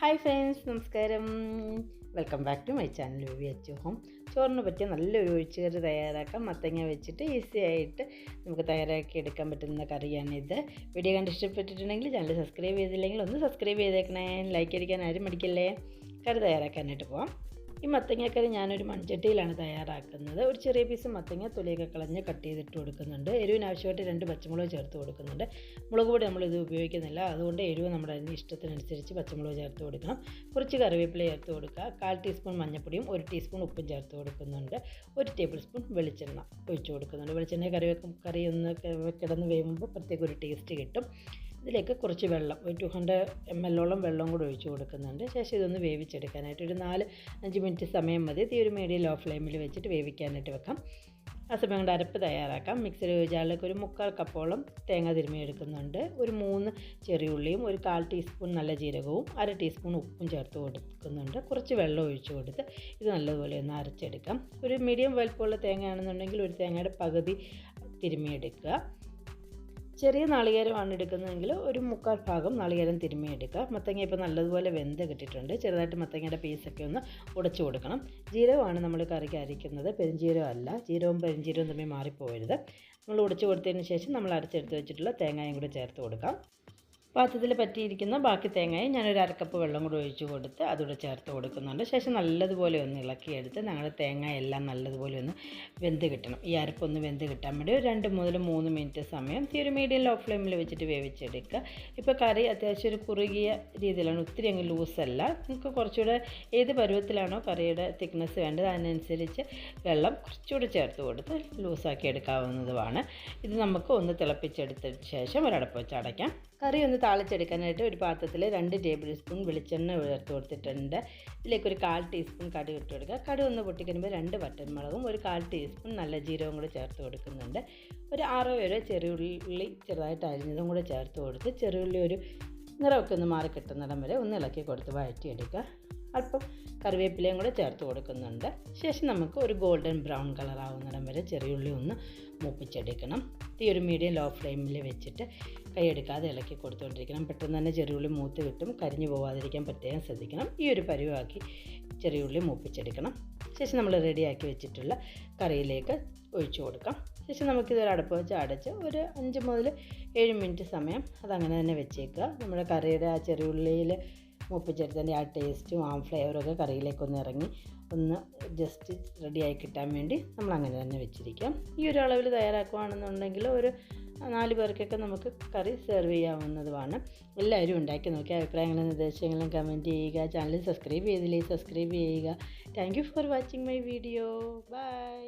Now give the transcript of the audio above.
Hi friends, നമസ്കാരം. Welcome back to my channel Vivi Achu home. ചോറിന് പറ്റിയ നല്ലൊരു ഒഴിച്ചുകറി തയ്യാറാക്കാം. മത്തങ്ങ വെച്ചിട്ട് ഈസി ആയിട്ട് നമുക്ക് തയ്യാറാക്കി എടുക്കാൻ പറ്റുന്ന കറിയാണിത്. വീഡിയോ കണ്ട് ഇഷ്ടപ്പെട്ടിട്ടുണ്ടെങ്കിൽ ചാനൽ സബ്സ്ക്രൈബ് ചെയ്തില്ലെങ്കിൽ ഒന്ന് സബ്സ്ക്രൈബ് ചെയ്തേക്കണേ. ലൈക്ക് അടിക്കാൻ ആരും മടിക്കല്ലേ. കറി തയ്യാറാക്കാനായിട്ട് പോവാം. ഈ മത്തങ്ങക്കറി ഞാനൊരു മൺചട്ടിയിലാണ് തയ്യാറാക്കുന്നത്. ഒരു ചെറിയ പീസ് മത്തങ്ങ തൊലിയൊക്കെ കളഞ്ഞ് കട്ട് ചെയ്തിട്ട് കൊടുക്കുന്നുണ്ട്. എരിവിന് ആവശ്യമായിട്ട് 2 പച്ചമുളക് ചേർത്ത് കൊടുക്കുന്നുണ്ട്. മുളക് പൊടി നമ്മളിത് ഉപയോഗിക്കുന്നില്ല, അതുകൊണ്ട് എരിവ് നമ്മുടെ ഇഷ്ടത്തിനനുസരിച്ച് പച്ചമുളക് ചേർത്ത് കൊടുക്കണം. കുറച്ച് കറിവേപ്പില ചേർത്ത് കൊടുക്കുക. 1/4 ടീസ്പൂൺ മഞ്ഞൾപ്പൊടിയും 1 ടീസ്പൂൺ ഉപ്പും ചേർത്ത് കൊടുക്കുന്നുണ്ട്. 1 ടേബിൾ സ്പൂൺ വെളിച്ചെണ്ണ ഒഴിച്ച് കൊടുക്കുന്നുണ്ട്. വെളിച്ചെണ്ണ കറി ഒന്ന് കിടന്ന് വേകുമ്പോൾ പ്രത്യേക ഒരു ടേസ്റ്റ് കിട്ടും. ഇതിലേക്ക് കുറച്ച് വെള്ളം, ഒരു 200 ml വെള്ളം കൂടി ഒഴിച്ച് കൊടുക്കുന്നുണ്ട്. ശേഷം ഇതൊന്ന് വേവിച്ചെടുക്കാനായിട്ട് ഒരു 4-5 മിനിറ്റ് സമയം മതി. തീ ഒരു മീഡിയം ലോ ഫ്ലെയിമിൽ വെച്ചിട്ട് വേവിക്കാനായിട്ട് വെക്കാം. ആ സമയം കൊണ്ട് അരപ്പ് തയ്യാറാക്കാം. മിക്സിയിൽ ജാറിലേക്ക് ഒരു 3/4 കപ്പോളം തേങ്ങ തിരുമ്മി എടുക്കുന്നുണ്ട്. ഒരു 3 ചെറിയുള്ളിയും ഒരു 1/4 ടീസ്പൂൺ നല്ല ജീരകവും 1/2 ടീസ്പൂൺ ഉപ്പും ചേർത്ത് കൊടുക്കുന്നുണ്ട്. കുറച്ച് വെള്ളം ഒഴിച്ച് കൊടുത്ത് ഇത് നല്ലതുപോലെ ഒന്ന് അരച്ചെടുക്കാം. ഒരു മീഡിയം വലുപ്പമുള്ള തേങ്ങയാണെന്നുണ്ടെങ്കിൽ ഒരു തേങ്ങയുടെ പകുതി തിരുമ്മിയെടുക്കുക. ചെറിയ നാളികേരമാണ് എടുക്കുന്നതെങ്കിൽ ഒരു 3/4 ഭാഗം നാളികേരം തിരുമ്മിയെടുക്കുക. മത്തങ്ങ ഇപ്പോൾ നല്ലതുപോലെ വെന്ത് കിട്ടിയിട്ടുണ്ട്. ചെറുതായിട്ട് മത്തങ്ങയുടെ പീസൊക്കെ ഒന്ന് ഉടച്ചു കൊടുക്കണം. ജീരകമാണ് നമ്മൾ കറിക്ക് അരയ്ക്കുന്നത്, പെരുംജീരകം അല്ല. ജീരകവും പെരുംജീരകവും തമ്മിൽ മാറിപ്പോകരുത്. നമ്മൾ ഉടച്ചു കൊടുത്തതിന് ശേഷം നമ്മൾ അരച്ചെടുത്ത് വെച്ചിട്ടുള്ള തേങ്ങയും കൂടി ചേർത്ത് കൊടുക്കാം. പാത്രത്തിൽ പറ്റിയിരിക്കുന്ന ബാക്കി തേങ്ങയും ഞാനൊരു 1/2 കപ്പ് വെള്ളം കൂടി ഒഴിച്ച് കൊടുത്ത് അതുകൂടെ ചേർത്ത് കൊടുക്കുന്നുണ്ട്. ശേഷം നല്ലതുപോലെ ഒന്ന് ഇളക്കിയെടുത്ത് ഞങ്ങളുടെ തേങ്ങ എല്ലാം നല്ലതുപോലെ ഒന്ന് വെന്ത് കിട്ടണം. ഈ അരപ്പൊന്ന് വെന്ത് കിട്ടാൻ വേണ്ടി ഒരു 2 മുതൽ 3 മിനിറ്റ് സമയം തീ ഒരു മീഡിയം ലോ ഫ്ലെയിമിൽ വെച്ചിട്ട് വേവിച്ചെടുക്കുക. ഇപ്പോൾ കറി അത്യാവശ്യം ഒരു കുറുകിയ രീതിയിലാണ്, ഒത്തിരി അങ്ങ് ലൂസല്ല. നിങ്ങൾക്ക് കുറച്ചുകൂടെ ഏത് പരുവത്തിലാണോ കറിയുടെ തിക്നെസ് വേണ്ടത് അതിനനുസരിച്ച് വെള്ളം കുറച്ചുകൂടെ ചേർത്ത് കൊടുത്ത് ലൂസാക്കി എടുക്കാവുന്നതുമാണ്. ഇത് നമുക്ക് ഒന്ന് തിളപ്പിച്ചെടുത്തതിന് ശേഷം ഒരടപ്പ് വെച്ച് അടയ്ക്കാം. കറി ഒന്ന് താളിച്ചെടുക്കാനായിട്ട് ഒരു പാത്രത്തിൽ 2 ടേബിൾ സ്പൂൺ വെളിച്ചെണ്ണ ചേർത്ത് കൊടുത്തിട്ടുണ്ട്. ഇതിലേക്ക് ഒരു 1/4 ടീസ്പൂൺ കടുക് ഇട്ട് കൊടുക്കുക. കടുക് ഒന്ന് പൊട്ടിക്കരുമ്പോൾ 2 വറ്റൽമുളകും ഒരു 1/4 ടീസ്പൂൺ നല്ല ജീരകവും കൂടി ചേർത്ത് കൊടുക്കുന്നുണ്ട്. ഒരു 6 ചെറിയുള്ളി ചെറുതായിട്ട് അരിഞ്ഞതും കൂടി ചേർത്ത് കൊടുത്ത് ചെറിയുള്ളി ഒരു നിറമൊക്കെ ഒന്ന് മാറി കിട്ടുന്നിടം വരെ ഒന്ന് ഇളക്കി കൊടുത്ത് വഴറ്റിയെടുക്കുക. അല്പം കറിവേപ്പിലയും കൂടെ ചേർത്ത് കൊടുക്കുന്നുണ്ട്. ശേഷം നമുക്ക് ഒരു ഗോൾഡൻ ബ്രൗൺ കളർ ആവുന്നിടം വരെ ചെറിയുള്ളി ഒന്ന് മൂപ്പിച്ചെടുക്കണം. തീ ഒരു മീഡിയം ലോ ഫ്ലെയിമിൽ വെച്ചിട്ട് കൈയെടുക്കാതെ ഇളക്കി കൊടുത്തുകൊണ്ടിരിക്കണം. പെട്ടെന്ന് തന്നെ ചെറിയുള്ളി മൂത്ത് കിട്ടും. കരിഞ്ഞു പോകാതിരിക്കാൻ പ്രത്യേകം ശ്രദ്ധിക്കണം. ഈ ഒരു പരുവാക്കി ചെറിയുള്ളി മൂപ്പിച്ചെടുക്കണം. ശേഷം നമ്മൾ റെഡിയാക്കി വെച്ചിട്ടുള്ള കറിയിലേക്ക് ഒഴിച്ചു കൊടുക്കാം. ശേഷം നമുക്കിതൊരു അടപ്പ് വെച്ച് അടച്ച് ഒരു 5 മുതൽ 7 മിനിറ്റ് സമയം അതങ്ങനെ തന്നെ വെച്ചേക്കുക. നമ്മുടെ കറിയുടെ ആ ചെറിയുള്ളിയിൽ മൂപ്പിച്ചെടുത്തതിൻ്റെ ആ ടേസ്റ്റും ആ ഫ്ലേവറൊക്കെ കറിയിലേക്കൊന്ന് ഇറങ്ങി ഒന്ന് ജസ്റ്റ് റെഡിയായി കിട്ടാൻ വേണ്ടി നമ്മൾ അങ്ങനെ തന്നെ വെച്ചിരിക്കാം. ഈ ഒരു അളവിൽ തയ്യാറാക്കുകയാണെന്നുണ്ടെങ്കിൽ ഒരു 4 പേർക്കൊക്കെ നമുക്ക് കറി സെർവ് ചെയ്യാവുന്നതുമാണ്. എല്ലാവരും ഉണ്ടാക്കി നോക്കി അഭിപ്രായങ്ങളും നിർദ്ദേശങ്ങളും കമൻറ്റ് ചെയ്യുക. ചാനൽ സബ്സ്ക്രൈബ് ചെയ്തില്ലെങ്കിൽ സബ്സ്ക്രൈബ് ചെയ്യുക. Thank you for watching my video. By.